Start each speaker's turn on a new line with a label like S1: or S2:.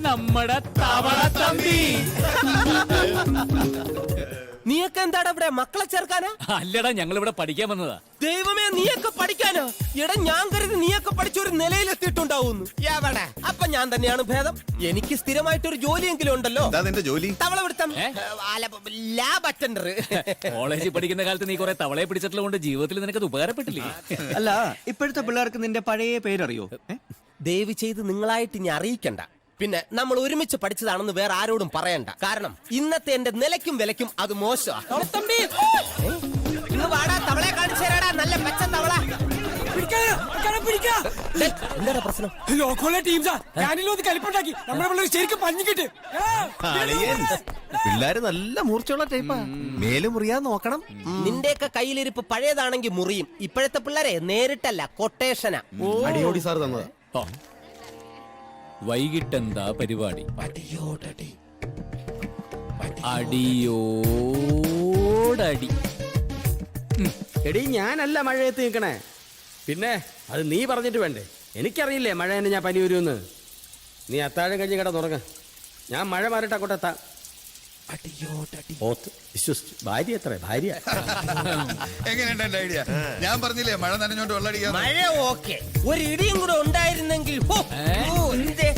S1: നമ്മടെ തവള തമ്പി.
S2: നീയൊക്കെ എന്താടാ ഇവിടെ മക്കളെ ചേർക്കാനാ?
S1: അല്ലടാ, ഞങ്ങൾ ഇവിടെ പഠിക്കാൻ വന്നതാ.
S2: ദൈവമേ, നീയൊക്കെ പഠിക്കാനോ? എടാ, ഞാൻ കരുതി നീയൊക്കെ പഠിച്ചൊരു നിലയിലെത്തിയിട്ടുണ്ടാവുന്നു. എവിടെ? അപ്പൊ ഞാൻ തന്നെയാണ് ഭേദം. എനിക്ക് സ്ഥിരമായിട്ടൊരു ജോലിയെങ്കിലും ഉണ്ടല്ലോ.
S3: ജോലി
S2: തവളപിടുത്തം, ലാബ് അറ്റൻഡർ.
S1: കോളേജിൽ പഠിക്കുന്ന കാലത്ത് നീ കുറെ തവളയെ പിടിച്ചിട്ടുള്ളത് ജീവിതത്തിൽ നിനക്കത് ഉപകാരപ്പെട്ടില്ലേ?
S4: അല്ല, ഇപ്പോഴത്തെ പിള്ളേർക്ക് നിന്റെ പഴയ പേരറിയോ?
S2: ദയവ് ചെയ്ത് നിങ്ങളായിട്ട് ഇനി അറിയിക്കണ്ട. പിന്നെ നമ്മൾ ഒരുമിച്ച് പഠിച്ചതാണെന്ന് വേറെ ആരോടും പറയണ്ട. കാരണം ഇന്നത്തെ എന്റെ നിലയ്ക്കും വിലയ്ക്കും അത് മോശമാണ്. വാടാ, തവളെ കാണിച്ചു തരാടാ, നല്ല പച്ച തവള. എന്താ പ്രശ്നം?
S3: പിള്ളേര് നല്ല മൂർച്ചയുള്ള ടൈപ്പാ. മേല് മുറിയാൻ നോക്കണം.
S2: നിന്റെയൊക്കെ കയ്യിലിരിപ്പ് പഴയതാണെങ്കിൽ മുറിയും. ഇപ്പോഴത്തെ പിള്ളേരെ നേരിട്ടല്ല, കൊട്ടേഷനാ.
S3: അടിയോടി സാർ തന്നത്.
S1: വൈകിട്ടെന്താ പരിപാടി? അടിയോടടി.
S5: എടീ, ഞാനല്ല മഴയത്ത് നിൽക്കണേ. പിന്നെ അത് നീ പറഞ്ഞിട്ട് വേണ്ടേ? എനിക്കറിയില്ലേ മഴ എന്നെ ഞാൻ പനി വരുമെന്ന്. നീ അത്താഴം കഴിഞ്ഞ് കിടന്നുറങ്ങ. ഞാൻ മഴ മാറിട്ട് അങ്ങോട്ടെത്താം. ഭാര്യ എത്ര? ഭാര്യ
S3: എങ്ങനെയുണ്ട് എന്റെ ഐഡിയ? ഞാൻ പറഞ്ഞില്ലേ മഴ നനഞ്ഞോണ്ട് വെള്ളടിക്കാൻ.
S2: മഴ ഓക്കെ, ഒരു ഇടിയും കൂടെ ഉണ്ടായിരുന്നെങ്കിൽ എന്റെ